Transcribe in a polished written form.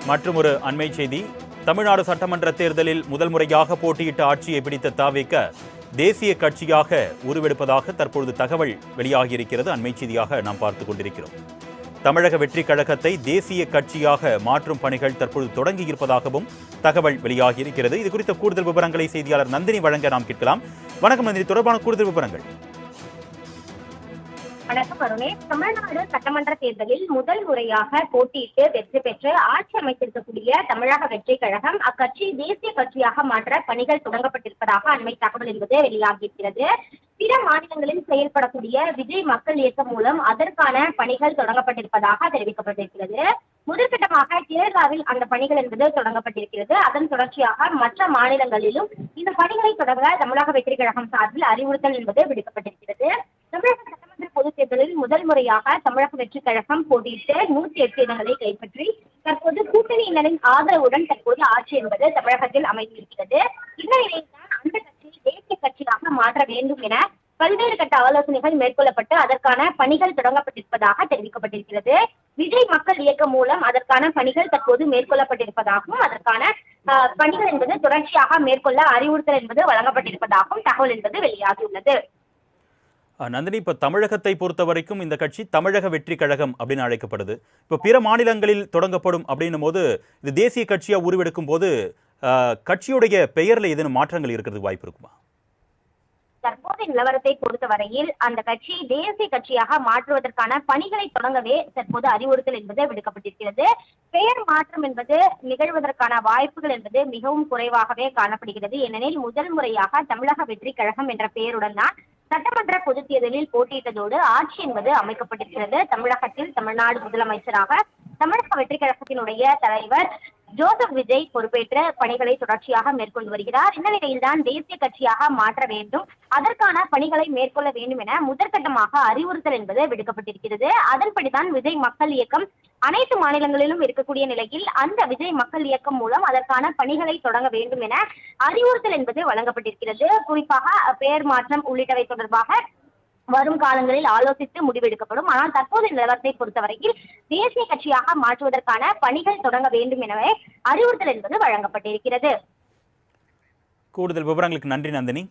மற்றும் ஒரு அண்மை செய்தி. தமிழ்நாடு சட்டமன்ற தேர்தலில் முதல் முறையாக போட்டியிட்ட ஆட்சியை பிடித்த தாவேக தேசிய கட்சியாக உருவெடுப்பதாக தற்பொழுது தகவல் வெளியாகியிருக்கிறது. அண்மை செய்தியாக நாம் பார்த்துக் கொண்டிருக்கிறோம். தமிழக வெற்றி கழகத்தை தேசிய கட்சியாக மாற்றும் பணிகள் தற்பொழுது தொடங்கியிருப்பதாகவும் தகவல் வெளியாகியிருக்கிறது. இது குறித்த கூடுதல் விவரங்களை செய்தியாளர் நந்தினி வழங்க நாம் கேட்கலாம். வணக்கம் நந்தினி, தொடர்பான கூடுதல் விவரங்கள். வணக்கம் அருணே. தமிழ்நாடு சட்டமன்ற தேர்தலில் முதல் முறையாக போட்டியிட்டு வெற்றி பெற்று ஆட்சி அமைத்திருக்கக்கூடிய தமிழக வெற்றி கழகம் அக்கட்சி தேசிய கட்சியாக மாற்ற பணிகள் தொடங்கப்பட்டிருப்பதாக அண்மை தகவல் என்பது வெளியாகியிருக்கிறது. பிற மாநிலங்களில் செயல்படக்கூடிய விஜய் மக்கள் இயக்கம் மூலம் அதற்கான பணிகள் தொடங்கப்பட்டிருப்பதாக தெரிவிக்கப்பட்டிருக்கிறது. முதற்கட்டமாக கேரளாவில் அந்த பணிகள் என்பது தொடங்கப்பட்டிருக்கிறது. அதன் தொடர்ச்சியாக மற்ற மாநிலங்களிலும் இந்த பணிகளை தொடங்க தமிழக வெற்றி கழகம் சார்பில் அறிவுறுத்தல் என்பது விடுக்கப்பட்டிருக்கிறது. தமிழக சட்டமன்ற பொதுத் தேர்தலில் முதல் முறையாக தமிழக வெற்றி கழகம் போட்டியிட்டு 108 இடங்களை கைப்பற்றி தற்போது கூட்டணியினரின் ஆதரவுடன் தற்போது ஆட்சி என்பது தமிழகத்தில் அமைந்திருக்கிறது. இந்த நிலையில்தான் அந்த கட்சியை தேசிய கட்சியாக மாற்ற வேண்டும் என பல்வேறு கட்ட ஆலோசனைகள் மேற்கொள்ளப்பட்டு அதற்கான பணிகள் தொடங்கப்பட்டிருப்பதாக தெரிவிக்கப்பட்டிருக்கிறது. விஜய் மக்கள் இயக்கம் மூலம் அதற்கான பணிகள் தற்போது மேற்கொள்ளப்பட்டிருப்பதாகவும் அதற்கான பணிகள் என்பது தொடர்ச்சியாக மேற்கொள்ள அறிவுறுத்தல் என்பது வழங்கப்பட்டிருப்பதாகவும் தகவல் என்பது வெளியாகியுள்ளது. நந்தினி, இப்ப தமிழகத்தை பொறுத்த வரைக்கும் இந்த கட்சி தமிழக வெற்றி கழகம் அப்படின்னு அழைக்கப்படுது. இப்ப பிற மாநிலங்களில் தொடங்கப்படும் அப்படின்னும் போது இது தேசிய கட்சியா உருவெடுக்கும் போது கட்சியுடைய பெயர்ல ஏதேனும் மாற்றங்கள் இருக்கிறது வாய்ப்பு இருக்குமா? தற்போதைய நிலவரத்தை பொறுத்தவரையில் அந்த கட்சி தேசிய கட்சியாக மாற்றுவதற்கான பணிகளை தொடங்கவே தற்போது அறிவுறுத்தல் என்பது விடுக்கப்பட்டிருக்கிறது. பெயர் மாற்றம் என்பது நிகழ்வதற்கான வாய்ப்புகள் என்பது மிகவும் குறைவாகவே காணப்படுகிறது. ஏனெனில் முதல் முறையாக தமிழக வெற்றி கழகம் என்ற பெயருடன் தான் சட்டமன்ற பொதுத் தேர்தலில் போட்டியிட்டதோடு ஆட்சி என்பது அமைக்கப்பட்டிருக்கிறது. தமிழகத்தில் தமிழ்நாடு முதலமைச்சராக தமிழக வெற்றி கழகத்தினுடைய தலைவர் ஜோசப் விஜய் பொறுப்பேற்ற பணிகளை தொடர்ச்சியாக மேற்கொண்டு வருகிறார். இந்த நிலையில்தான் தேசிய கட்சியாக மாற்ற வேண்டும், அதற்கான பணிகளை மேற்கொள்ள வேண்டும் என முதற்கட்டமாக அறிவுறுத்தல் என்பது விடுக்கப்பட்டிருக்கிறது. அதன்படிதான் விஜய் மக்கள் இயக்கம் அனைத்து மாநிலங்களிலும் இருக்கக்கூடிய நிலையில் அந்த விஜய் மக்கள் இயக்கம் மூலம் அதற்கான பணிகளை தொடங்க வேண்டும் என அறிவுறுத்தல் என்பது வழங்கப்பட்டிருக்கிறது. குறிப்பாக பெயர் மாற்றம் உள்ளிட்டவை தொடர்பாக வரும் காலங்களில் ஆலோசித்து முடிவெடுக்கப்படும். ஆனால் தற்போதைய நிலவரத்தை பொறுத்தவரையில் தேசிய கட்சியாக மாற்றுவதற்கான பணிகள் தொடங்க வேண்டும் எனவே அறிவுறுத்தல் என்பது வழங்கப்பட்டிருக்கிறது. கூடுதல் விவரங்களுக்கு நன்றி நந்தினி.